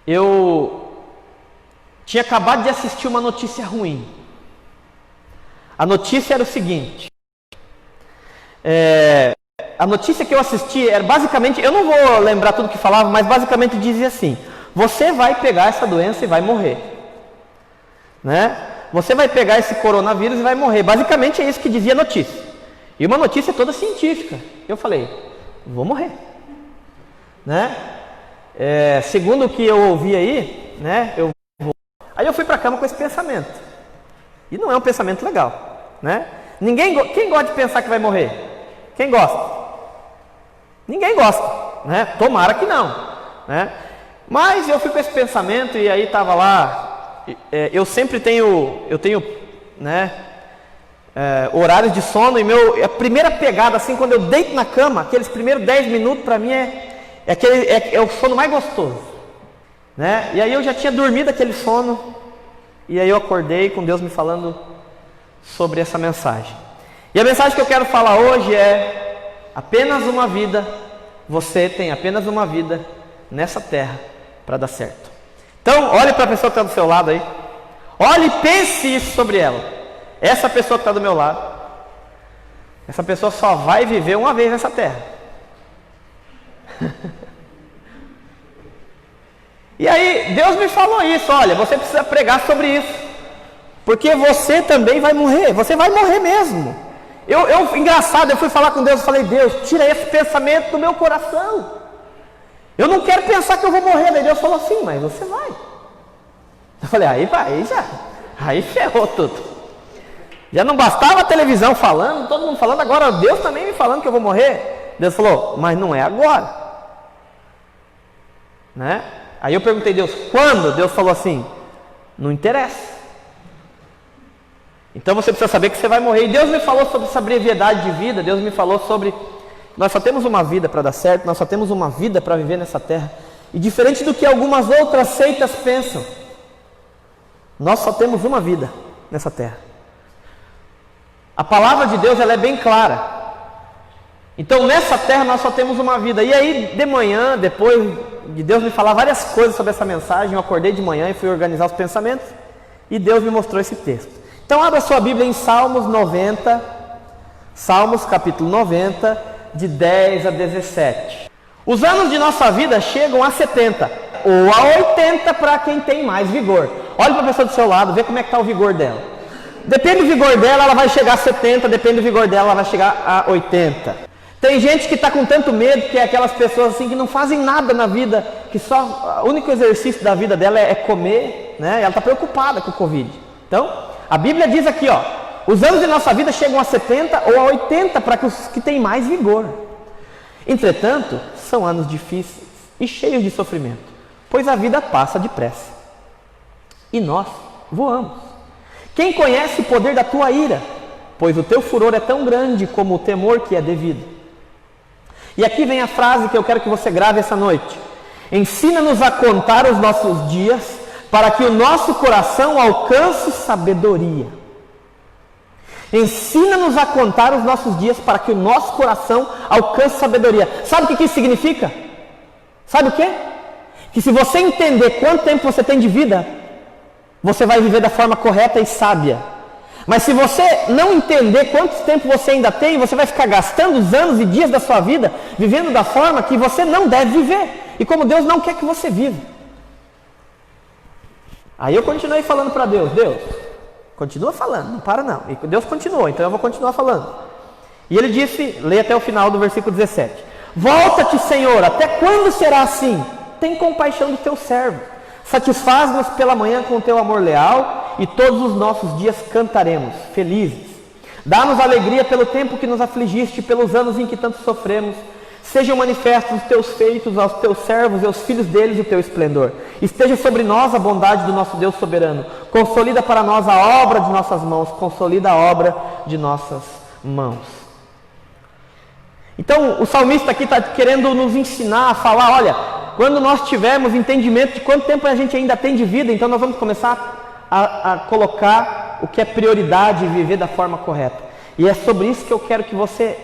eu tinha acabado de assistir uma notícia ruim. A notícia era o seguinte, a notícia que eu assisti era basicamente, eu não vou lembrar tudo que falava, mas basicamente dizia assim: você vai pegar essa doença e vai morrer, né? Você vai pegar esse coronavírus e vai morrer. Basicamente é isso que dizia a notícia. E uma notícia toda científica. Eu falei, vou morrer, né? Segundo o que eu ouvi aí, né? Aí eu fui para a cama com esse pensamento. E não é um pensamento legal, né? Quem gosta de pensar que vai morrer? Quem gosta? Ninguém gosta, né? Tomara que não, né? Mas eu fui com esse pensamento e aí estava lá. Eu sempre tenho, né? Horários de sono e a primeira pegada, assim, quando eu deito na cama, aqueles primeiros 10 minutos para mim é o sono mais gostoso, né? E aí eu já tinha dormido aquele sono. E aí eu acordei com Deus me falando sobre essa mensagem. E a mensagem que eu quero falar hoje é: apenas uma vida, você tem apenas uma vida nessa terra para dar certo. Então, olhe para a pessoa que está do seu lado aí. Olhe e pense isso sobre ela. Essa pessoa que está do meu lado, essa pessoa só vai viver uma vez nessa terra. E aí, Deus me falou isso: olha, você precisa pregar sobre isso, porque você também vai morrer, você vai morrer mesmo. Engraçado, eu fui falar com Deus e falei: Deus, tira esse pensamento do meu coração. Eu não quero pensar que eu vou morrer. Daí Deus falou assim: mas você vai. Eu falei: aí vai, aí ferrou tudo. Já não bastava a televisão falando, todo mundo falando, agora Deus também me falando que eu vou morrer. Deus falou: mas não é agora, né? Aí eu perguntei a Deus, quando? Deus falou assim: não interessa. Então você precisa saber que você vai morrer. E Deus me falou sobre essa brevidade de vida. Deus me falou sobre, nós só temos uma vida para dar certo, nós só temos uma vida para viver nessa terra. E diferente do que algumas outras seitas pensam, nós só temos uma vida nessa terra. A palavra de Deus, ela é bem clara. Então nessa terra nós só temos uma vida. E aí de manhã, depois de Deus me falar várias coisas sobre essa mensagem, eu acordei de manhã e fui organizar os pensamentos, e Deus me mostrou esse texto. Então abra sua Bíblia em Salmos 90, Salmos capítulo 90, de 10 a 17. Os anos de nossa vida chegam a 70 ou a 80 para quem tem mais vigor. Olhe para a pessoa do seu lado, vê como é que está o vigor dela. Depende do vigor dela, ela vai chegar a 70, depende do vigor dela, ela vai chegar a 80. Tem gente que está com tanto medo, que é aquelas pessoas assim que não fazem nada na vida, que só o único exercício da vida dela é comer, né? Ela está preocupada com o Covid. Então, a Bíblia diz aqui, ó, os anos de nossa vida chegam a 70 ou a 80 para os que têm mais vigor. Entretanto, são anos difíceis e cheios de sofrimento, pois a vida passa depressa e nós voamos. Quem conhece o poder da tua ira? Pois o teu furor é tão grande como o temor que é devido. E aqui vem a frase que eu quero que você grave essa noite: ensina-nos a contar os nossos dias, para que o nosso coração alcance sabedoria. Ensina-nos a contar os nossos dias, para que o nosso coração alcance sabedoria. Sabe o que isso significa? Sabe o quê? Que se você entender quanto tempo você tem de vida, você vai viver da forma correta e sábia. Mas se você não entender quanto tempo você ainda tem, você vai ficar gastando os anos e dias da sua vida vivendo da forma que você não deve viver, e como Deus não quer que você viva. Aí eu continuei falando para Deus: Deus, continua falando, não para não. E Deus continuou, então eu vou continuar falando. E ele disse, leia até o final do versículo 17: volta-te, Senhor, até quando será assim? Tem compaixão do teu servo, satisfaz-nos pela manhã com o teu amor leal, e todos os nossos dias cantaremos, felizes. Dá-nos alegria pelo tempo que nos afligiste, pelos anos em que tanto sofremos. Sejam manifestos os teus feitos aos teus servos e aos filhos deles o teu esplendor. Esteja sobre nós a bondade do nosso Deus soberano. Consolida para nós a obra de nossas mãos, consolida a obra de nossas mãos. Então o salmista aqui está querendo nos ensinar a falar: olha, quando nós tivermos entendimento de quanto tempo a gente ainda tem de vida, então nós vamos começar a colocar o que é prioridade e viver da forma correta. E é sobre isso que eu quero que você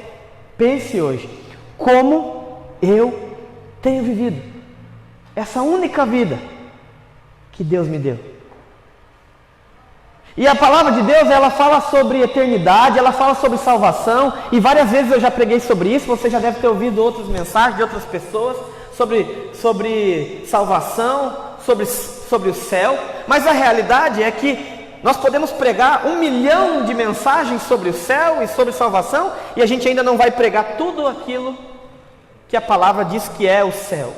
pense hoje: como eu tenho vivido essa única vida que Deus me deu. E a palavra de Deus, ela fala sobre eternidade, ela fala sobre salvação, e várias vezes eu já preguei sobre isso, você já deve ter ouvido outras mensagens de outras pessoas, sobre salvação, sobre o céu, mas a realidade é que nós podemos pregar 1 milhão de mensagens sobre o céu e sobre salvação, e a gente ainda não vai pregar tudo aquilo que a palavra diz que é o céu.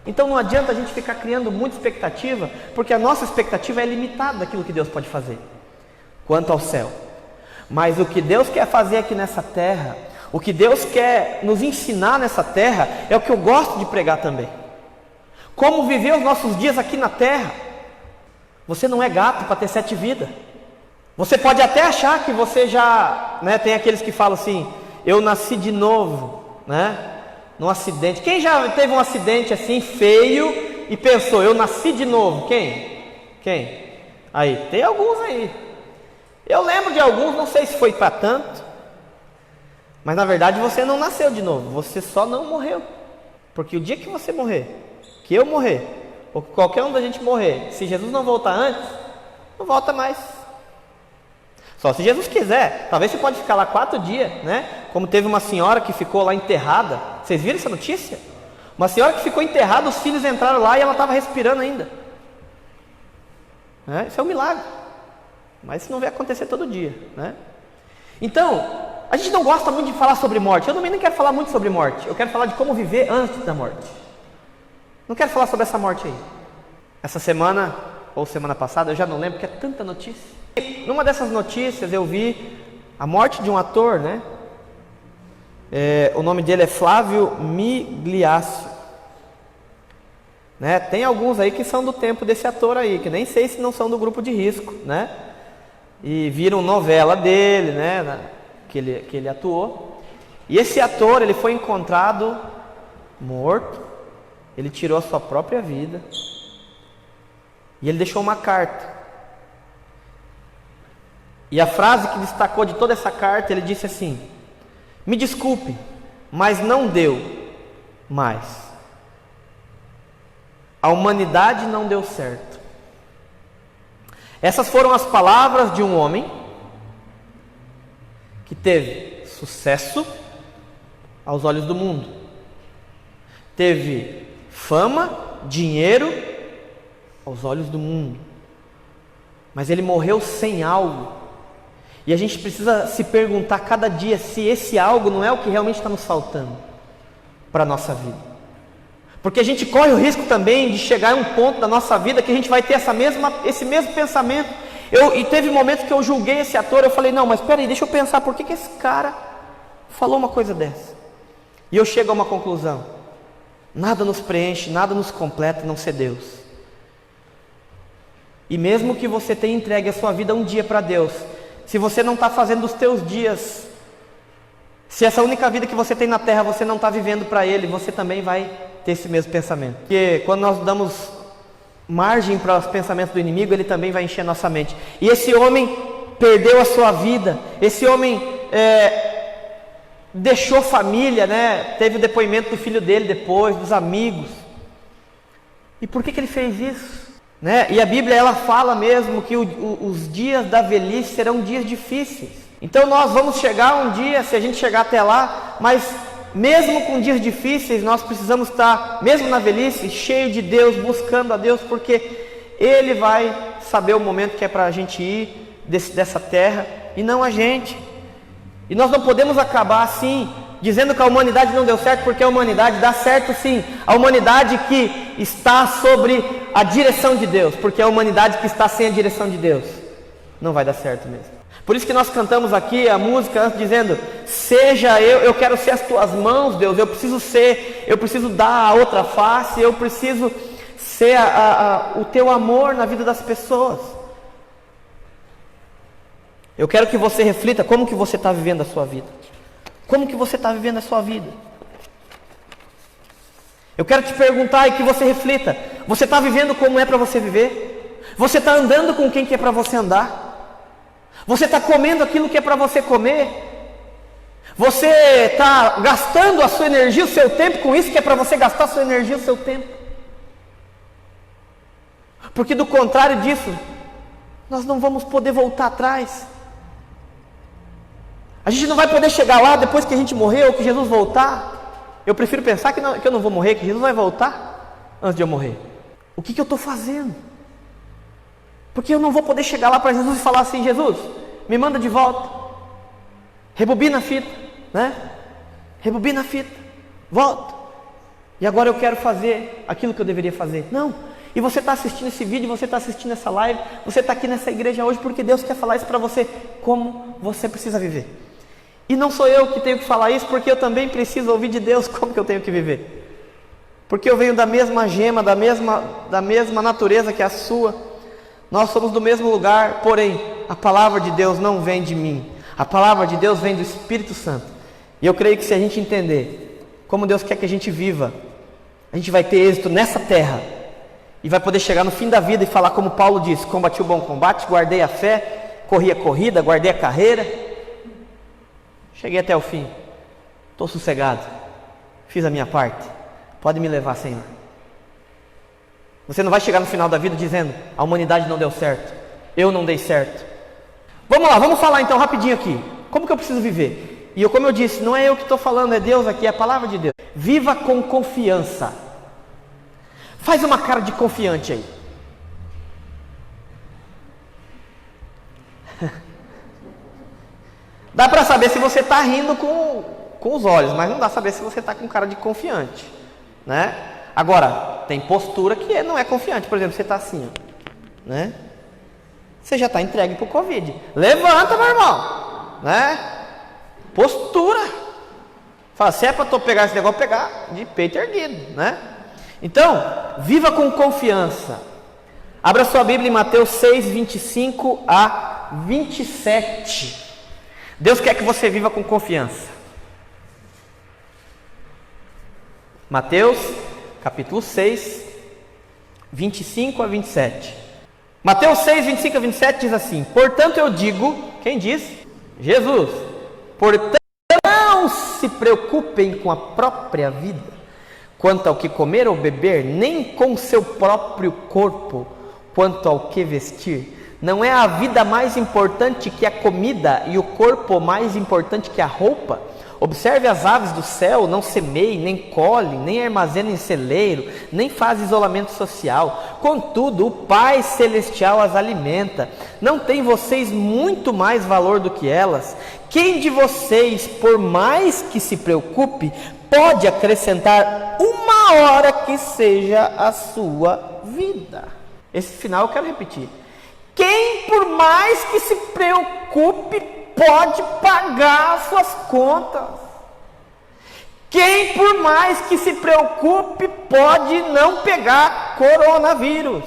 Então não adianta a gente ficar criando muita expectativa, porque a nossa expectativa é limitada daquilo que Deus pode fazer quanto ao céu. Mas o que Deus quer fazer aqui nessa terra, o que Deus quer nos ensinar nessa terra, é o que eu gosto de pregar também. Como viver os nossos dias aqui na terra. Você não é gato para ter 7 vidas. Você pode até achar que você já, tem aqueles que falam assim, eu nasci de novo, num acidente. Quem já teve um acidente assim feio e pensou, eu nasci de novo? Quem? Aí, tem alguns aí. Eu lembro de alguns, não sei se foi para tanto, mas na verdade você não nasceu de novo, você só não morreu. Porque o dia que você morrer, que eu morrer, ou que qualquer um da gente morrer, se Jesus não voltar antes, não volta mais. Só se Jesus quiser, talvez você pode ficar lá 4 dias, Como teve uma senhora que ficou lá enterrada. Vocês viram essa notícia? Uma senhora que ficou enterrada, os filhos entraram lá e ela estava respirando ainda. Isso é um milagre. Mas isso não vai acontecer todo dia, Então, a gente não gosta muito de falar sobre morte. Eu também não quero falar muito sobre morte. Eu quero falar de como viver antes da morte. Não quero falar sobre essa morte aí. Essa semana, ou semana passada, eu já não lembro, porque é tanta notícia. Numa dessas notícias eu vi a morte de um ator, o nome dele é Flávio Migliaccio. Tem alguns aí que são do tempo desse ator aí, que nem sei se não são do grupo de risco, E viram novela dele, que ele atuou. E esse ator, ele foi encontrado morto. Ele tirou a sua própria vida. E ele deixou uma carta. E a frase que destacou de toda essa carta, ele disse assim: me desculpe, mas não deu mais. A humanidade não deu certo. Essas foram as palavras de um homem que teve sucesso aos olhos do mundo. Teve fama, dinheiro aos olhos do mundo. Mas ele morreu sem algo. E a gente precisa se perguntar cada dia se esse algo não é o que realmente está nos faltando para a nossa vida. Porque a gente corre o risco também de chegar a um ponto da nossa vida que a gente vai ter esse mesmo pensamento. E teve momentos que eu julguei esse ator, eu falei, não, mas espera aí, deixa eu pensar, por que esse cara falou uma coisa dessa? E eu chego a uma conclusão: nada nos preenche, nada nos completa, a não ser Deus. E mesmo que você tenha entregue a sua vida um dia para Deus, se você não está fazendo os teus dias, se essa única vida que você tem na terra você não está vivendo para Ele, você também vai ter esse mesmo pensamento. Porque quando nós damos margem para os pensamentos do inimigo, ele também vai encher a nossa mente. E esse homem perdeu a sua vida, esse homem deixou família, teve o depoimento do filho dele depois, dos amigos. E por que ele fez isso? E a Bíblia, ela fala mesmo que os dias da velhice serão dias difíceis. Então nós vamos chegar um dia, se a gente chegar até lá, mas mesmo com dias difíceis, nós precisamos estar, mesmo na velhice, cheio de Deus, buscando a Deus, porque Ele vai saber o momento que é para a gente ir dessa terra, e não a gente. E nós não podemos acabar assim, dizendo que a humanidade não deu certo, porque a humanidade dá certo sim. A humanidade que está sobre a direção de Deus, porque a humanidade que está sem a direção de Deus não vai dar certo mesmo. Por isso que nós cantamos aqui a música dizendo: seja eu quero ser as tuas mãos, Deus, eu preciso dar a outra face, eu preciso ser o teu amor na vida das pessoas. Eu quero que você reflita como que você está vivendo a sua vida. Como que você está vivendo a sua vida? Eu quero te perguntar e que você reflita: você está vivendo como é para você viver? Você está andando com quem que é para você andar? Você está comendo aquilo que é para você comer? Você está gastando a sua energia, o seu tempo com isso que é para você gastar a sua energia, o seu tempo? Porque do contrário disso, nós não vamos poder voltar atrás. A gente não vai poder chegar lá depois que a gente morrer ou que Jesus voltar. Eu prefiro pensar que eu não vou morrer, que Jesus vai voltar antes de eu morrer. O que eu estou fazendo? Porque eu não vou poder chegar lá para Jesus e falar assim: Jesus, me manda de volta, rebobina a fita, né? Rebobina a fita, volta. E agora eu quero fazer aquilo que eu deveria fazer. Não. E você está assistindo esse vídeo, você está assistindo essa live, você está aqui nessa igreja hoje porque Deus quer falar isso para você, como você precisa viver. E não sou eu que tenho que falar isso, porque eu também preciso ouvir de Deus como que eu tenho que viver. Porque eu venho da mesma gema, da mesma natureza que a sua. Nós somos do mesmo lugar, porém, a palavra de Deus não vem de mim. A palavra de Deus vem do Espírito Santo. E eu creio que se a gente entender como Deus quer que a gente viva, a gente vai ter êxito nessa terra. E vai poder chegar no fim da vida e falar como Paulo disse: combati o bom combate, guardei a fé, corri a corrida, guardei a carreira, cheguei até o fim, estou sossegado, fiz a minha parte, pode me levar, Senhor. Você não vai chegar no final da vida dizendo: a humanidade não deu certo, eu não dei certo. Vamos lá, vamos falar então rapidinho aqui, como que eu preciso viver? E como eu disse, não é eu que estou falando, é Deus aqui, é a palavra de Deus. Viva com confiança. Faz uma cara de confiante aí. Dá para saber se você está rindo com os olhos, mas não dá para saber se você está com cara de confiante, né? Agora, tem postura que não é confiante. Por exemplo, você está assim, ó, né? Você já está entregue para o Covid. Levanta, meu irmão, né? Postura. Fala, se é para eu pegar esse negócio, pegar de peito erguido, né? Então, viva com confiança. Abra sua Bíblia em Mateus 6, 25 a 27. Deus quer que você viva com confiança. Mateus, capítulo 6, 25 a 27. Mateus 6, 25 a 27 diz assim: portanto eu digo, quem diz? Jesus. Portanto não se preocupem com a própria vida, quanto ao que comer ou beber, nem com seu próprio corpo, quanto ao que vestir. Não é a vida mais importante que a comida, e o corpo mais importante que a roupa? Observe as aves do céu, não semeiem, nem colhem, nem armazenam em celeiro, nem fazem isolamento social. Contudo, o Pai Celestial as alimenta. Não tem vocês muito mais valor do que elas? Quem de vocês, por mais que se preocupe, pode acrescentar uma hora que seja a sua vida? Esse final eu quero repetir. Quem, por mais que se preocupe, pode pagar as suas contas? Quem, por mais que se preocupe, pode não pegar coronavírus?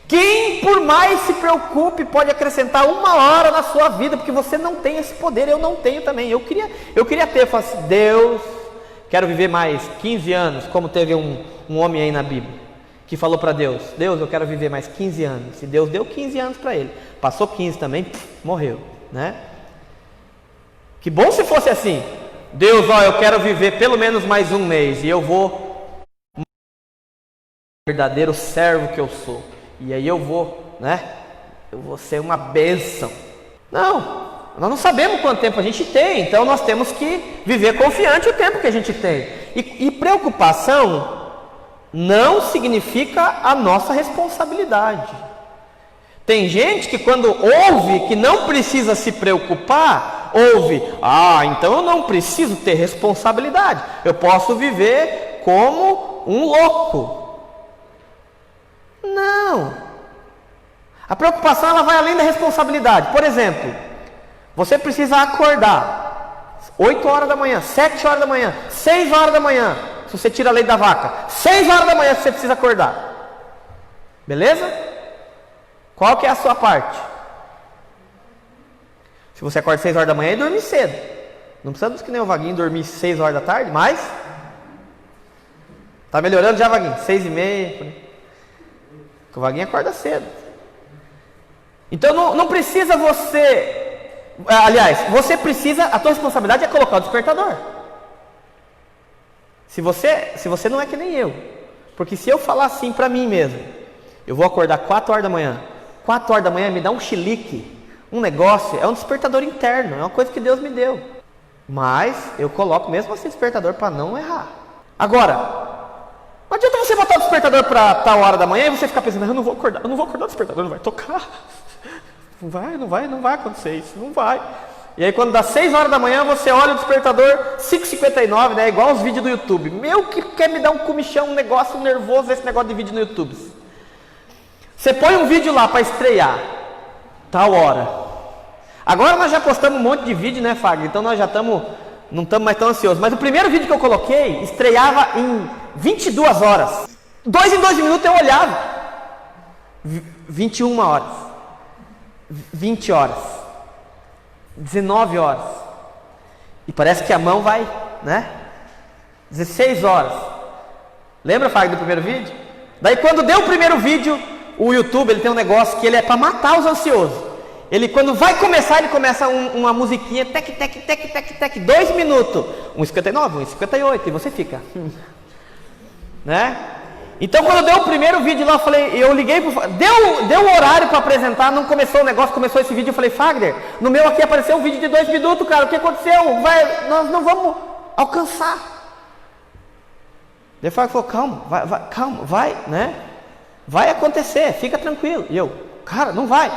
Quem, por mais se preocupe, pode acrescentar uma hora na sua vida? Porque você não tem esse poder, eu não tenho também. Eu queria ter, eu falo assim: Deus, quero viver mais 15 anos, como teve um homem aí na Bíblia, que falou para Deus: Deus, eu quero viver mais 15 anos. E Deus deu 15 anos para ele. Passou 15 também, morreu, né? Que bom se fosse assim. Deus, eu quero viver pelo menos mais um mês, e eu vou, verdadeiro servo que eu sou, e aí eu vou, né? Eu vou ser uma bênção. Não, nós não sabemos quanto tempo a gente tem, então nós temos que viver confiante o tempo que a gente tem. E preocupação não significa a nossa responsabilidade. Tem gente que quando ouve que não precisa se preocupar, ouve: então eu não preciso ter responsabilidade, eu posso viver como um louco. Não. A preocupação, ela vai além da responsabilidade. Por exemplo, você precisa acordar 8 horas da manhã, 7 horas da manhã, 6 horas da manhã. Se você tira leite da vaca, 6 horas da manhã você precisa acordar. Beleza? Qual que é a sua parte? Se você acorda 6 horas da manhã, dorme cedo. Não precisamos que nem o Vaguinho dormir 6 horas da tarde, mas tá melhorando já, Vaguinho? 6h30. Porque o Vaguinho acorda cedo. Então não precisa você... Aliás, você precisa... A tua responsabilidade é colocar o despertador. Se você não é que nem eu. Porque se eu falar assim para mim mesmo: Eu vou acordar 4 horas da manhã. 4 horas da manhã me dá um chilique, um negócio, é um despertador interno, é uma coisa que Deus me deu. Mas eu coloco mesmo assim o despertador para não errar. Agora, não adianta você botar o despertador para tal hora da manhã e você ficar pensando, eu não vou acordar o despertador não vai tocar. Não vai acontecer isso, não vai. E aí quando dá 6 horas da manhã, você olha o despertador 5h59, né? Igual os vídeos do YouTube. Meu, que quer me dar um comichão, um negócio nervoso esse negócio de vídeo no YouTube. Você põe um vídeo lá para estrear, tal hora. Agora nós já postamos um monte de vídeo, né, Fagner? Então nós já não estamos mais tão ansiosos. Mas o primeiro vídeo que eu coloquei, estreava em 22 horas. 2 em 2 minutos eu olhava. 21 horas. 20 horas. 19 horas. E parece que a mão vai, né? 16 horas. Lembra, Fagner, do primeiro vídeo? Daí quando deu o primeiro vídeo, o YouTube, ele tem um negócio que ele é para matar os ansiosos. Ele, quando vai começar, ele começa uma musiquinha, tec, 2 minutos. 1,59, 1,58, e você fica. Né? Então, quando deu o primeiro vídeo lá, eu liguei pro deu o horário para apresentar, não começou o negócio, começou esse vídeo, eu falei, Fagner, no meu aqui apareceu um vídeo de 2 minutos, cara, o que aconteceu? Nós não vamos alcançar. Daí o Fagner falou, calma, vai, né? Vai acontecer, fica tranquilo. E eu, cara, não vai.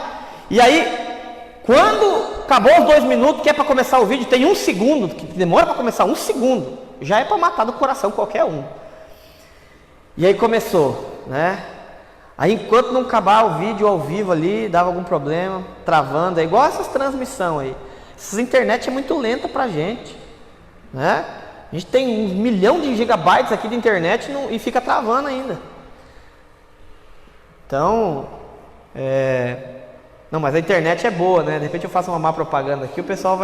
E aí, quando acabou os 2 minutos, que é para começar o vídeo, tem 1 segundo, que demora para começar 1 segundo, já é para matar do coração qualquer um. E aí começou, né? Aí enquanto não acabar o vídeo ao vivo ali, dava algum problema, travando, é igual essas transmissões aí. Essa internet é muito lenta pra gente, né? A gente tem 1 milhão de gigabytes aqui de internet e fica travando ainda. Então, não, mas a internet é boa, né? De repente eu faço uma má propaganda aqui, o pessoal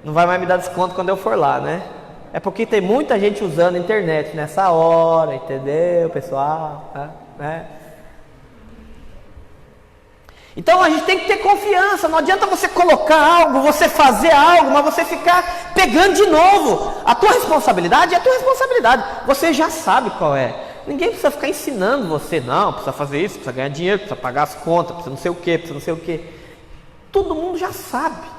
não vai mais me dar desconto quando eu for lá, né? É porque tem muita gente usando a internet nessa hora, entendeu, pessoal? Né? Então a gente tem que ter confiança, não adianta você colocar algo, você fazer algo, mas você ficar pegando de novo. A tua responsabilidade é a tua responsabilidade, você já sabe qual é. Ninguém precisa ficar ensinando você, não, precisa fazer isso, precisa ganhar dinheiro, precisa pagar as contas, precisa não sei o que, precisa não sei o que. Todo mundo já sabe.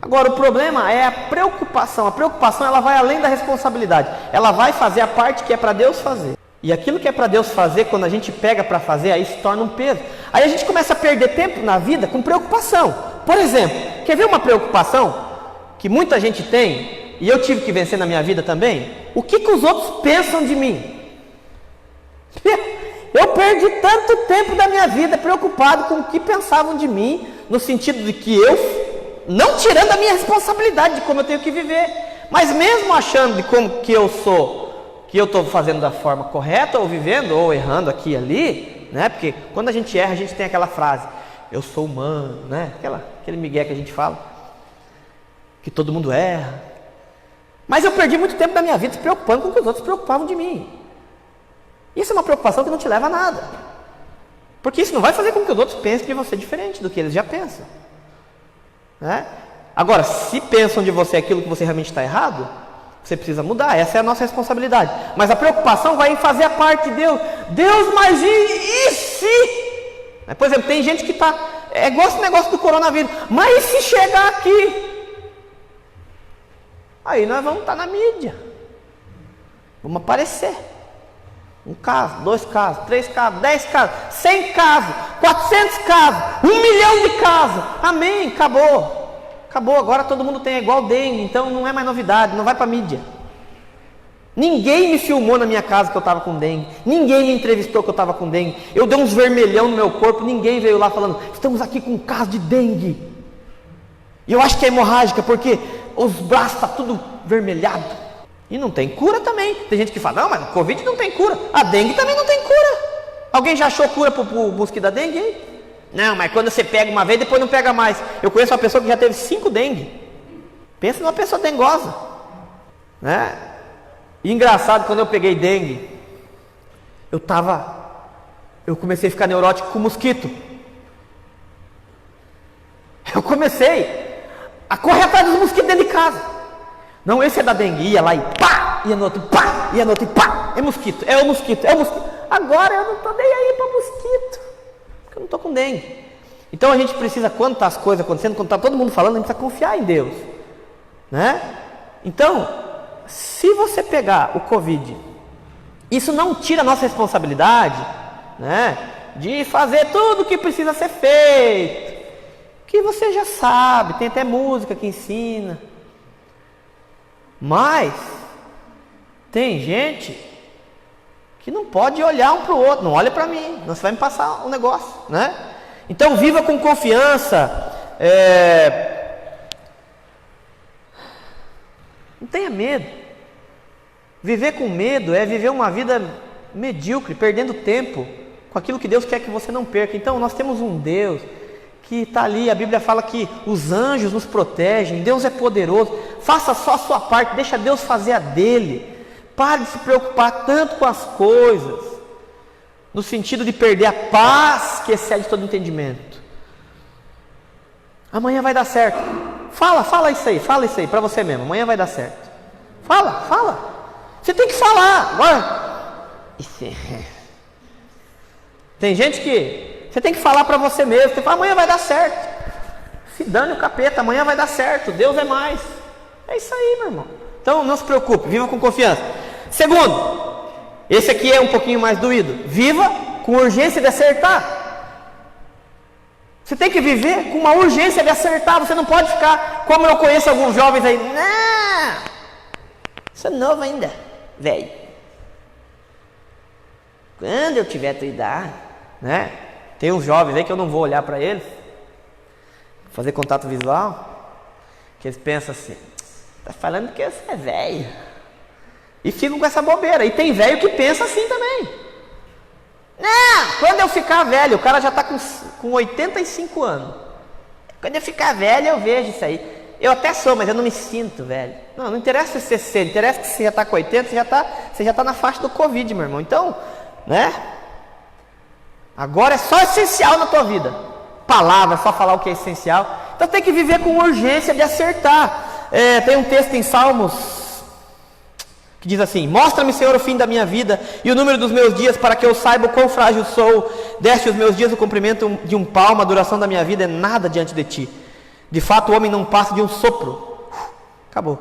Agora o problema é a preocupação. A preocupação ela vai além da responsabilidade. Ela vai fazer a parte que é para Deus fazer. E aquilo que é para Deus fazer, quando a gente pega para fazer, aí se torna um peso. Aí a gente começa a perder tempo na vida com preocupação. Por exemplo, quer ver uma preocupação que muita gente tem, e eu tive que vencer na minha vida também? O que os outros pensam de mim? Eu perdi tanto tempo da minha vida preocupado com o que pensavam de mim, no sentido de que não tirando a minha responsabilidade de como eu tenho que viver, mas mesmo achando de como que eu sou, que eu estou fazendo da forma correta, ou vivendo, ou errando aqui e ali, né? Porque quando a gente erra, a gente tem aquela frase, eu sou humano, né? Aquele migué que a gente fala, que todo mundo erra. Mas eu perdi muito tempo da minha vida se preocupando com o que os outros se preocupavam de mim. Isso é uma preocupação que não te leva a nada, porque isso não vai fazer com que os outros pensem de você diferente do que eles já pensam, né? Agora, se pensam de você aquilo que você realmente está errado, você precisa mudar, essa é a nossa responsabilidade. Mas a preocupação vai em fazer a parte de Deus, mas e se? Por exemplo, tem gente que está, é igual esse negócio do coronavírus, mas e se chegar aqui? Aí nós vamos estar na mídia, vamos aparecer. 1 caso, 2 casos, 3 casos, 10 casos, 100 casos, 400 casos, 1 milhão de casos. Amém, acabou, agora todo mundo tem, igual dengue, então não é mais novidade, não vai para a mídia. Ninguém me filmou na minha casa que eu estava com dengue, ninguém me entrevistou que eu estava com dengue, eu dei uns vermelhão no meu corpo, ninguém veio lá falando, estamos aqui com um caso de dengue. E eu acho que é hemorrágica, porque os braços estão tudo vermelhado. E não tem cura também. Tem gente que fala, não, mas o Covid não tem cura. A dengue também não tem cura. Alguém já achou cura para o mosquito da dengue aí? Não, mas quando você pega uma vez, depois não pega mais. Eu conheço uma pessoa que já teve 5 dengue. Pensa numa pessoa dengosa, né? E engraçado, quando eu peguei dengue, eu comecei a ficar neurótico com mosquito. Eu comecei a correr atrás dos mosquitos dentro de casa. Não, esse é da dengue, ia lá e pá, ia no outro, pá, ia no outro e pá, é o mosquito. Agora eu não estou nem aí para mosquito, porque eu não estou com dengue. Então a gente precisa, quando está as coisas acontecendo, quando está todo mundo falando, a gente precisa confiar em Deus, né? Então, se você pegar o Covid, isso não tira a nossa responsabilidade, né, de fazer tudo o que precisa ser feito, que você já sabe, tem até música que ensina. Mas tem gente que não pode olhar um para o outro. Não olha para mim, não, você vai me passar um negócio, né? Então viva com confiança, não tenha medo. Viver com medo é viver uma vida medíocre, perdendo tempo com aquilo que Deus quer que você não perca. Então nós temos um Deus que está ali, a Bíblia fala que os anjos nos protegem, Deus é poderoso. Faça só a sua parte, deixa Deus fazer a dele. Pare de se preocupar tanto com as coisas, no sentido de perder a paz que excede todo entendimento. Amanhã vai dar certo. Fala isso aí para você mesmo. Amanhã vai dar certo. Fala. Você tem que falar. Agora, tem gente que você tem que falar para você mesmo. Você fala, amanhã vai dar certo. Se dane o capeta, amanhã vai dar certo. Deus é mais. É isso aí, meu irmão. Então não se preocupe, viva com confiança. Segundo, esse aqui é um pouquinho mais doído. Viva com urgência de acertar. Você tem que viver com uma urgência de acertar. Você não pode ficar como eu conheço alguns jovens aí. Não, sou novo ainda, velho. Quando eu tiver a tua idade, né? Tem uns jovens aí que eu não vou olhar para eles, fazer contato visual, que eles pensam assim, tá falando que você é velho. E ficam com essa bobeira. E tem velho que pensa assim também. Não, quando eu ficar velho, o cara já está com 85 anos. Quando eu ficar velho, eu vejo isso aí. Eu até sou, mas eu não me sinto velho. Não interessa se você ser, interessa que você já está com 80, você já está na faixa do Covid, meu irmão. Então, né? Agora é só essencial na tua vida. Palavra, só falar o que é essencial. Então tem que viver com urgência de acertar. Tem um texto em Salmos que diz assim: mostra-me, Senhor, o fim da minha vida e o número dos meus dias, para que eu saiba o quão frágil sou. Deste os meus dias o comprimento de um palmo, a duração da minha vida é nada diante de ti. De fato o homem não passa de um sopro. Acabou.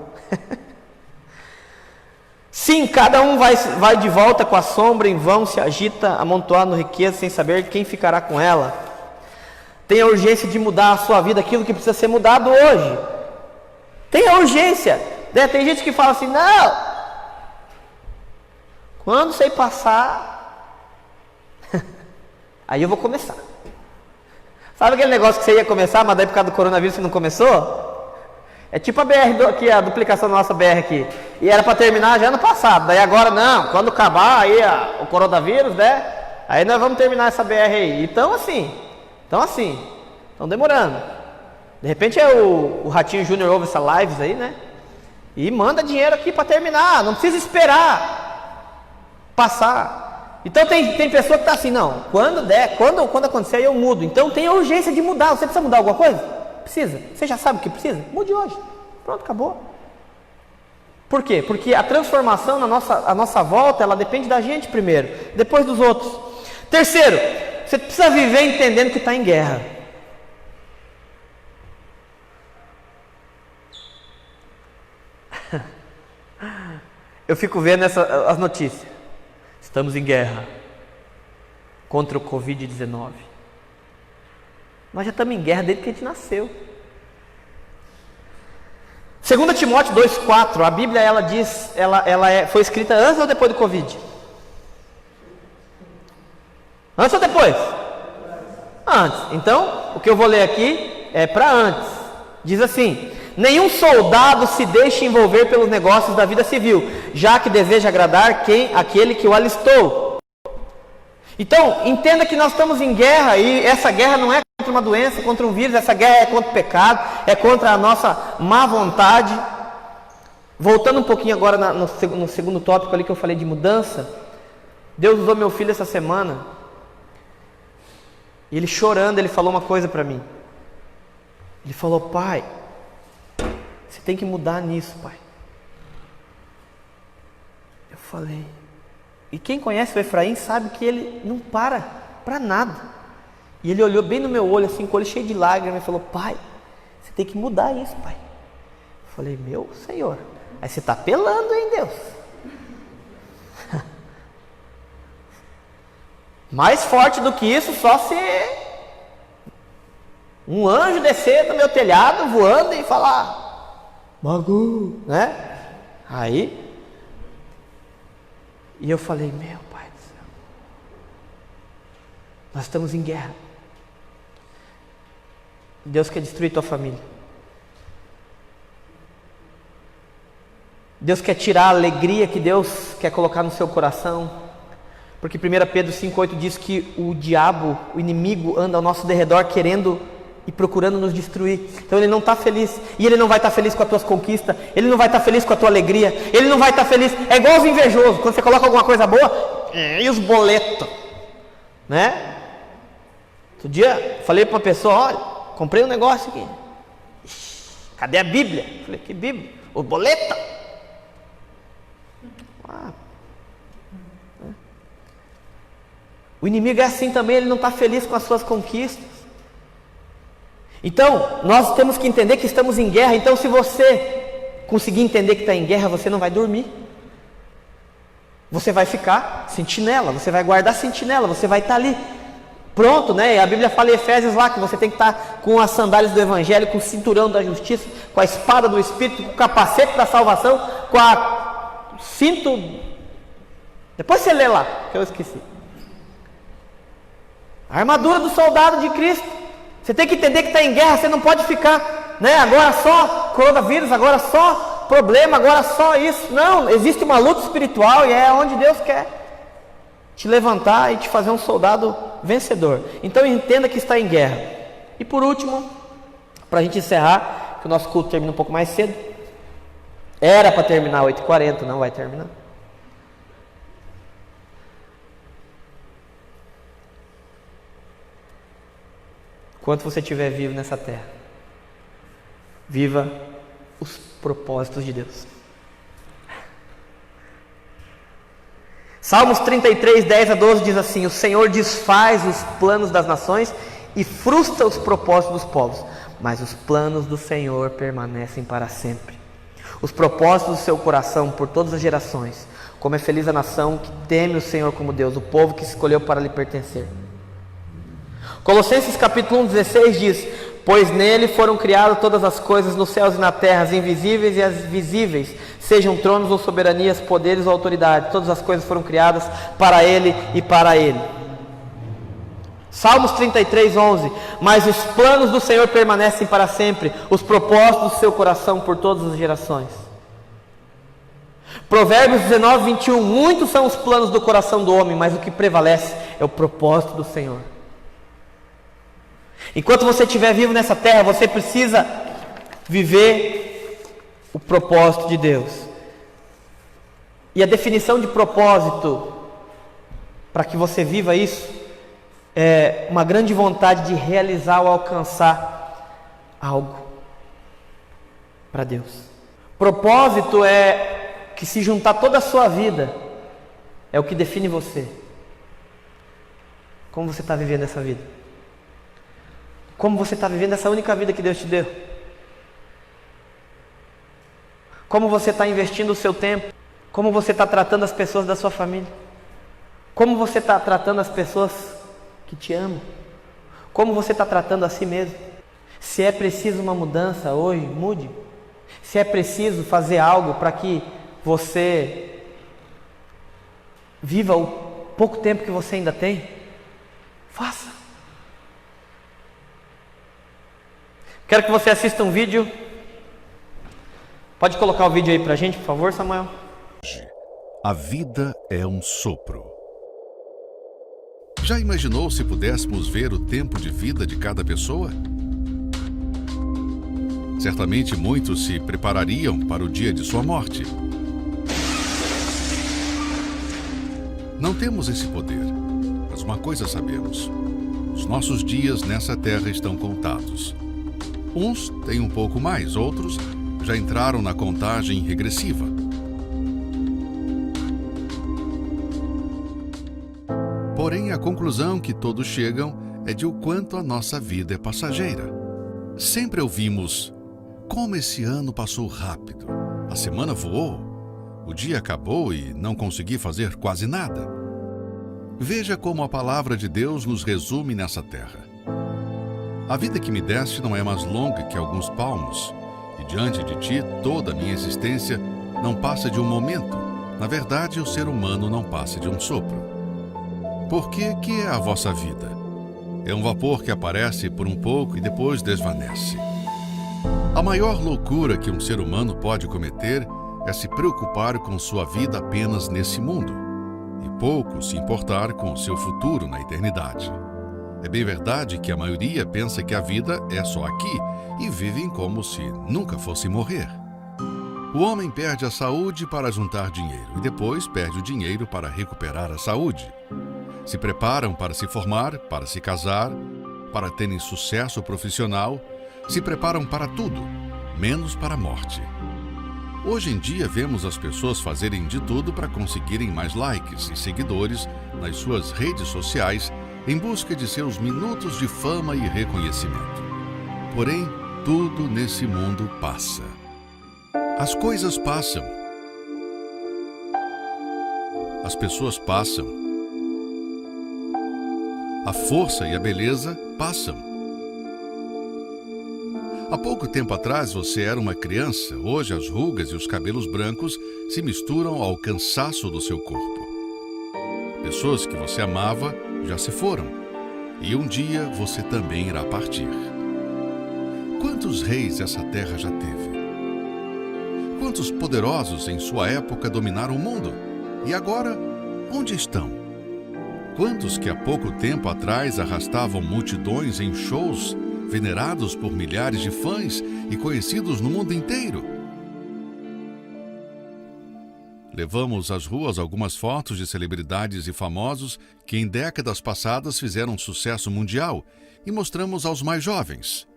Sim, cada um vai de volta com a sombra, em vão se agita, amontoando riqueza, sem saber quem ficará com ela. Tenha urgência de mudar a sua vida, aquilo que precisa ser mudado hoje. Tenha urgência. Tem gente que fala assim, não, quando você passar, aí eu vou começar. Sabe aquele negócio que você ia começar, mas daí por causa do coronavírus você não começou? É tipo a BR, aqui, a duplicação da nossa BR aqui. E era para terminar já ano passado. Daí agora não, quando acabar aí o coronavírus, né? Aí nós vamos terminar essa BR aí. Então demorando. De repente o Ratinho Júnior ouve essa lives aí, né? E manda dinheiro aqui para terminar. Não precisa esperar passar. Então tem pessoa que está assim, não, quando der, quando acontecer aí eu mudo. Então tem a urgência de mudar. Você precisa mudar alguma coisa? Precisa. Você já sabe o que precisa? Mude hoje. Pronto, acabou. Por quê? Porque a transformação a nossa volta, ela depende da gente primeiro, depois dos outros. Terceiro, você precisa viver entendendo que está em guerra. Eu fico vendo as notícias. Estamos em guerra contra o Covid-19. Nós já estamos em guerra desde que a gente nasceu. 2 Timóteo 2,4, a Bíblia ela diz, foi escrita antes ou depois do Covid? Antes ou depois? Antes. Então, o que eu vou ler aqui é para antes. Diz assim: nenhum soldado se deixe envolver pelos negócios da vida civil, já que deseja agradar aquele que o alistou. Então, entenda que nós estamos em guerra, e essa guerra não é contra uma doença, contra um vírus, essa guerra é contra o pecado, é contra a nossa má vontade. Voltando um pouquinho agora no segundo tópico ali que eu falei de mudança, Deus usou meu filho essa semana, e ele chorando, ele falou uma coisa para mim. Ele falou: pai, você tem que mudar nisso, pai. Eu falei: E quem conhece o Efraim sabe que ele não para nada. E ele olhou bem no meu olho, assim, com o olho cheio de lágrimas, e falou: pai, você tem que mudar isso, pai. Eu falei: meu Senhor, aí você está apelando, hein, Deus? Mais forte do que isso, só se um anjo descer do meu telhado, voando, e falar: Magu, né? Aí, e eu falei: meu pai do céu, nós estamos em guerra. Deus quer destruir tua família. Deus quer tirar a alegria que Deus quer colocar no seu coração. Porque 1 Pedro 5,8 diz que o diabo, o inimigo, anda ao nosso derredor querendo e procurando nos destruir. Então ele não está feliz. E ele não vai estar feliz com as tuas conquistas. Ele não vai estar feliz com a tua alegria. Ele não vai estar feliz. É igual os invejosos. Quando você coloca alguma coisa boa, e os boletos, né? Outro dia falei para uma pessoa: olha, comprei um negócio aqui. Cadê a Bíblia? Falei: que Bíblia? O boleto. O inimigo é assim também, ele não está feliz com as suas conquistas. Então, nós temos que entender que estamos em guerra. Então, se você conseguir entender que está em guerra, você não vai dormir. Você vai ficar sentinela, você vai guardar sentinela, você vai estar ali, pronto, né? E a Bíblia fala em Efésios lá que você tem que estar com as sandálias do Evangelho, com o cinturão da justiça, com a espada do Espírito, com o capacete da salvação, com o cinto. Depois você lê lá, que eu esqueci. A armadura do soldado de Cristo. Você tem que entender que está em guerra. Você não pode ficar, né, agora só coronavírus, agora só problema, agora só isso. Não, existe uma luta espiritual e é onde Deus quer te levantar e te fazer um soldado vencedor. Então entenda que está em guerra. E por último, para a gente encerrar, que o nosso culto termina um pouco mais cedo. Era para terminar 8h40, não vai terminar. Enquanto você estiver vivo nessa terra, viva os propósitos de Deus. Salmos 33, 10-12 diz assim: o Senhor desfaz os planos das nações e frustra os propósitos dos povos, mas os planos do Senhor permanecem para sempre. Os propósitos do seu coração por todas as gerações. Como é feliz a nação que teme o Senhor como Deus, o povo que escolheu para lhe pertencer. Colossenses capítulo 1:16 diz: pois nele foram criadas todas as coisas nos céus e na terra, as invisíveis e as visíveis, sejam tronos ou soberanias, poderes ou autoridades, todas as coisas foram criadas para ele e para ele. Salmos 33:11: mas os planos do Senhor permanecem para sempre, os propósitos do seu coração por todas as gerações. Provérbios 19:21: muitos são os planos do coração do homem, mas o que prevalece é o propósito do Senhor. Enquanto você estiver vivo nessa terra, você precisa viver o propósito de Deus. E a definição de propósito, para que você viva isso, é uma grande vontade de realizar ou alcançar algo para Deus. Propósito é que, se juntar toda a sua vida, é o que define você. Como você está vivendo essa vida? Como você está vivendo essa única vida que Deus te deu? Como você está investindo o seu tempo? Como você está tratando as pessoas da sua família? Como você está tratando as pessoas que te amam? Como você está tratando a si mesmo? Se é preciso uma mudança hoje, mude. Se é preciso fazer algo para que você viva o pouco tempo que você ainda tem, faça. Quero que você assista um vídeo. Pode colocar o vídeo aí pra gente, por favor, Samuel? A vida é um sopro. Já imaginou se pudéssemos ver o tempo de vida de cada pessoa? Certamente muitos se preparariam para o dia de sua morte. Não temos esse poder, mas uma coisa sabemos: os nossos dias nessa terra estão contados. Uns têm um pouco mais, outros já entraram na contagem regressiva. conclusão que todos chegam é de o quanto a nossa vida é passageira. Sempre ouvimos: como esse ano passou rápido, a semana voou, o dia acabou e não consegui fazer quase nada. Veja como a palavra de Deus nos resume nessa terra. A vida que me deste não é mais longa que alguns palmos, e diante de ti toda a minha existência não passa de um momento. Na verdade, o ser humano não passa de um sopro. Porque que é a vossa vida? É um vapor que aparece por um pouco e depois desvanece. A maior loucura que um ser humano pode cometer é se preocupar com sua vida apenas nesse mundo e pouco se importar com o seu futuro na eternidade. É bem verdade que a maioria pensa que a vida é só aqui e vivem como se nunca fosse morrer. O homem perde a saúde para juntar dinheiro e depois perde o dinheiro para recuperar a saúde. Se preparam para se formar, para se casar, para terem sucesso profissional, se preparam para tudo, menos para a morte. Hoje em dia vemos as pessoas fazerem de tudo para conseguirem mais likes e seguidores nas suas redes sociais em busca de seus minutos de fama e reconhecimento. Porém, tudo nesse mundo passa. As coisas passam. As pessoas passam. A força e a beleza passam. Há pouco tempo atrás você era uma criança, hoje as rugas e os cabelos brancos se misturam ao cansaço do seu corpo. Pessoas que você amava já se foram, e um dia você também irá partir. Quantos reis essa terra já teve? Quantos poderosos em sua época dominaram o mundo? E agora, onde estão? Quantos que há pouco tempo atrás arrastavam multidões em shows, venerados por milhares de fãs e conhecidos no mundo inteiro? Levamos às ruas algumas fotos de celebridades e famosos que em décadas passadas fizeram sucesso mundial e mostramos aos mais jovens.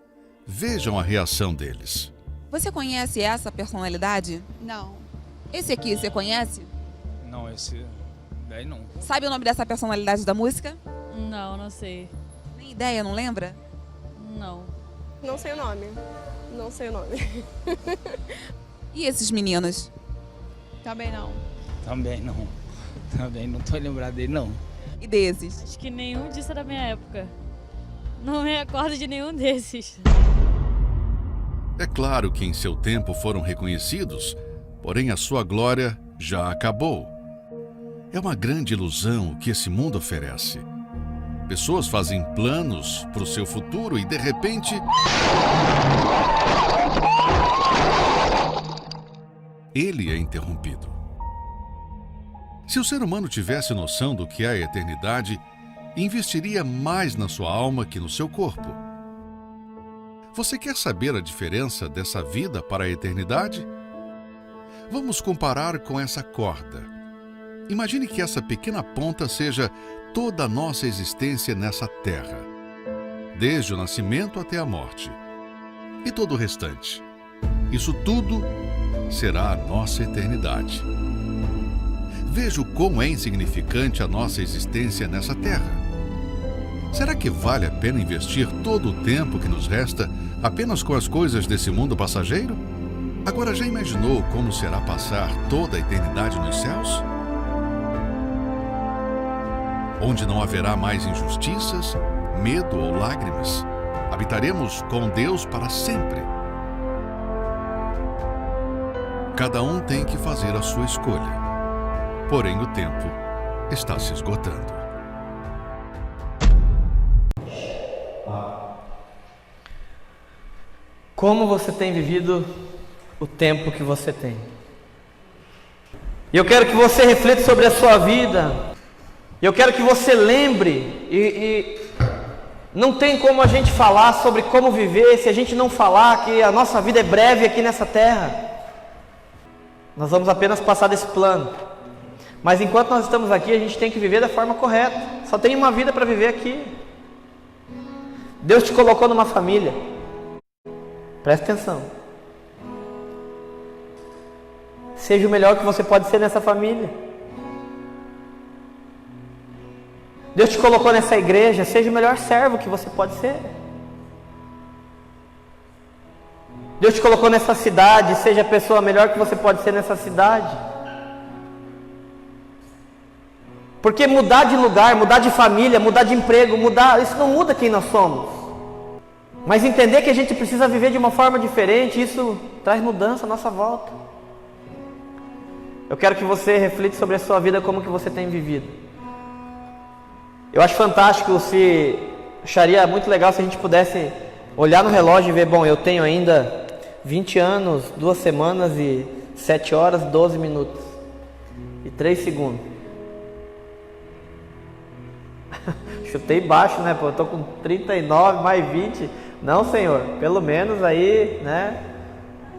Vejam a reação deles. Você conhece essa personalidade? Não. Esse aqui, você conhece? Não, esse daí não. Sabe o nome dessa personalidade da música? Não, não sei. Nem ideia, não lembra? Não. Não sei o nome. Não sei o nome. E esses meninos? Também não. Também não. Também não tô lembrado dele, não. E desses? Acho que nenhum disso é da minha época. Não me recordo de nenhum desses. É claro que em seu tempo foram reconhecidos, porém a sua glória já acabou. É uma grande ilusão o que esse mundo oferece. Pessoas fazem planos para o seu futuro e, de repente, ele é interrompido. Se o ser humano tivesse noção do que é a eternidade, investiria mais na sua alma que no seu corpo. Você quer saber a diferença dessa vida para a eternidade? Vamos comparar com essa corda. Imagine que essa pequena ponta seja toda a nossa existência nessa terra, desde o nascimento até a morte. E todo o restante. Isso tudo será a nossa eternidade. Veja o quão é insignificante a nossa existência nessa terra. Será que vale a pena investir todo o tempo que nos resta apenas com as coisas desse mundo passageiro? Agora, já imaginou como será passar toda a eternidade nos céus? Onde não haverá mais injustiças, medo ou lágrimas. Habitaremos com Deus para sempre. Cada um tem que fazer a sua escolha. Porém, o tempo está se esgotando. Como você tem vivido o tempo que você tem? E eu quero que você reflita sobre a sua vida. Eu quero que você lembre e não tem como a gente falar sobre como viver se a gente não falar que a nossa vida é breve aqui nessa terra. Nós vamos apenas passar desse plano. Mas enquanto nós estamos aqui, a gente tem que viver da forma correta. Só tem uma vida para viver aqui. Deus te colocou numa família. Presta atenção. Seja o melhor que você pode ser nessa família. Deus te colocou nessa igreja, seja o melhor servo que você pode ser. Deus te colocou nessa cidade, seja a pessoa melhor que você pode ser nessa cidade. Porque mudar de lugar, mudar de família, mudar de emprego, isso não muda quem nós somos. Mas entender que a gente precisa viver de uma forma diferente, isso traz mudança à nossa volta. Eu quero que você reflita sobre a sua vida, como que você tem vivido. Eu acho fantástico, acharia muito legal se a gente pudesse olhar no relógio e ver, bom, eu tenho ainda 20 anos, 2 semanas e 7 horas, 12 minutos e 3 segundos. Chutei baixo, né? Pô, eu tô com 39 mais 20. Não, Senhor, pelo menos aí, né?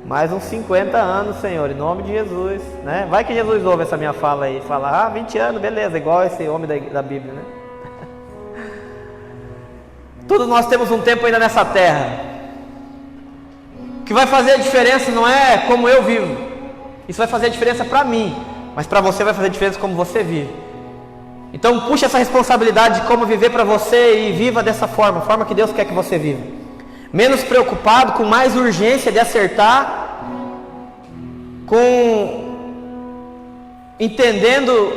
Mais uns 50 anos, Senhor, em nome de Jesus, né? Vai que Jesus ouve essa minha fala aí, fala, 20 anos, beleza, igual esse homem da Bíblia, né? Todos nós temos um tempo ainda nessa terra. O que vai fazer a diferença não é como eu vivo. Isso vai fazer a diferença para mim, mas para você vai fazer a diferença como você vive. Então puxa essa responsabilidade de como viver para você e viva dessa forma, a forma que Deus quer que você viva. Menos preocupado, com mais urgência de acertar, entendendo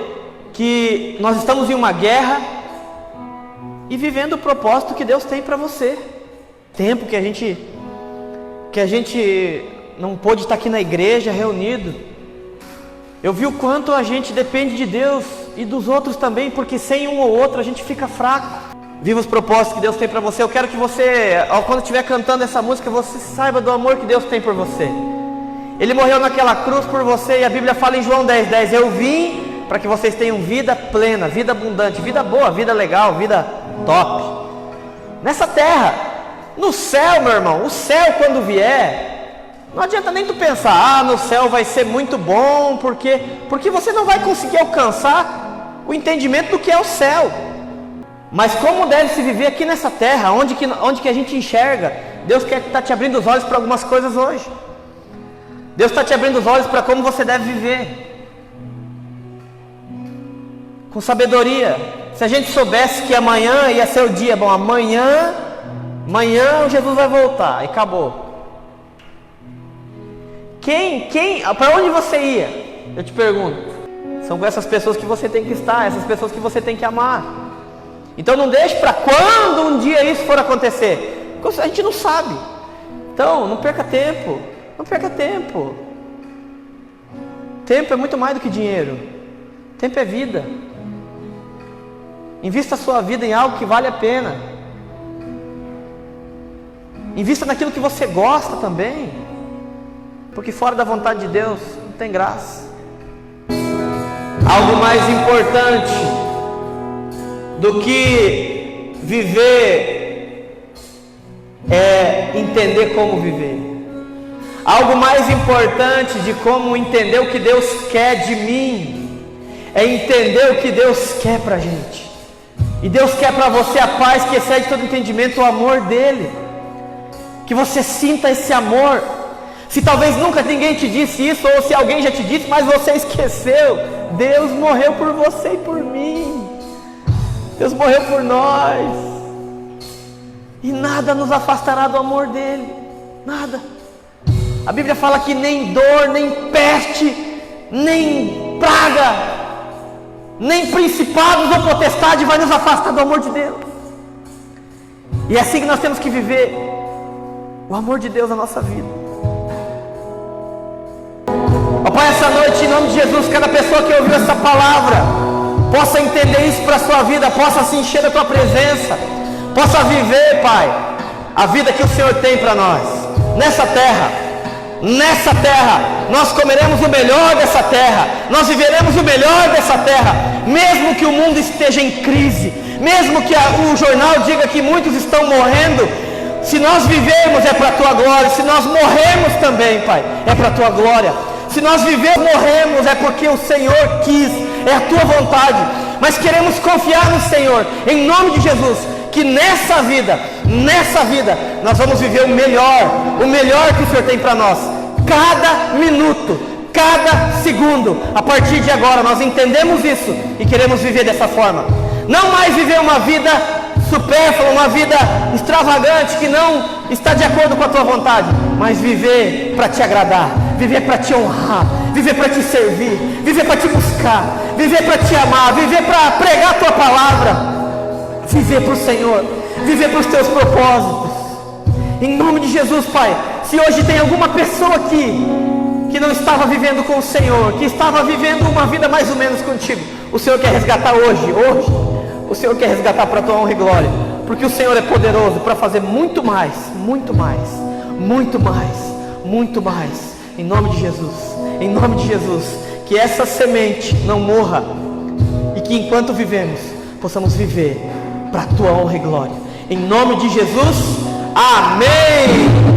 que nós estamos em uma guerra e vivendo o propósito que Deus tem para você. Tempo que a gente não pôde estar aqui na igreja reunido. Eu vi o quanto a gente depende de Deus e dos outros também, porque sem um ou outro a gente fica fraco. Viva os propósitos que Deus tem para você. Eu quero que você, quando estiver cantando essa música, você saiba do amor que Deus tem por você. Ele morreu naquela cruz por você, e a Bíblia fala em João 10:10, eu vim para que vocês tenham vida plena, vida abundante, vida boa, vida legal, vida top. Nessa terra, no céu, meu irmão, o céu quando vier, não adianta nem tu pensar, no céu vai ser muito bom, porque você não vai conseguir alcançar o entendimento do que é o céu. Mas como deve se viver aqui nessa terra, onde que a gente enxerga. Deus quer estar te abrindo os olhos para algumas coisas hoje. Deus está te abrindo os olhos para como você deve viver, com sabedoria. Se a gente soubesse que amanhã ia ser o dia, bom, amanhã Jesus vai voltar, e acabou. Para onde você ia? Eu te pergunto. São com essas pessoas que você tem que estar, essas pessoas que você tem que amar. Então não deixe para quando um dia isso for acontecer, porque a gente não sabe. Então não perca tempo, não perca tempo. Tempo é muito mais do que dinheiro. Tempo é vida. Invista a sua vida em algo que vale a pena. Invista naquilo que você gosta também, porque fora da vontade de Deus não tem graça. Algo mais importante do que viver é entender como viver. Algo mais importante de como entender o que Deus quer de mim é entender o que Deus quer pra gente. E Deus quer para você a paz que excede todo entendimento, o amor dele. Que você sinta esse amor. Se talvez nunca ninguém te disse isso, ou se alguém já te disse, mas você esqueceu, Deus morreu por você e por mim. Deus morreu por nós. E nada nos afastará do amor dele. Nada. A Bíblia fala que nem dor, nem peste, nem praga, nem principados ou potestade vai nos afastar do amor de Deus. E é assim que nós temos que viver o amor de Deus na nossa vida. Ó Pai, essa noite, em nome de Jesus, cada pessoa que ouviu essa palavra possa entender isso para a sua vida, possa se encher da tua presença, possa viver, Pai, a vida que o Senhor tem para nós. Nessa terra, nós comeremos o melhor dessa terra, nós viveremos o melhor dessa terra, mesmo que o mundo esteja em crise, mesmo que o jornal diga que muitos estão morrendo. Se nós vivermos é para a tua glória, se nós morremos também, Pai, é para a tua glória. Se nós vivemos, morremos, é porque o Senhor quis, é a tua vontade. Mas queremos confiar no Senhor, em nome de Jesus, que nessa vida, nós vamos viver o melhor que o Senhor tem para nós. Cada minuto, cada segundo, a partir de agora, nós entendemos isso e queremos viver dessa forma. Não mais viver uma vida supérflua, uma vida extravagante que não está de acordo com a tua vontade, mas viver para te agradar, viver para te honrar, viver para te servir, viver para te buscar, viver para te amar, viver para pregar a tua palavra, viver para o Senhor, viver para os teus propósitos. Em nome de Jesus, Pai, se hoje tem alguma pessoa aqui que não estava vivendo com o Senhor, que estava vivendo uma vida mais ou menos contigo, o Senhor quer resgatar hoje, o Senhor quer resgatar para a tua honra e glória, porque o Senhor é poderoso para fazer muito mais, muito mais, muito mais, muito mais, em nome de Jesus, que essa semente não morra, e que enquanto vivemos, possamos viver para a tua honra e glória, em nome de Jesus, amém.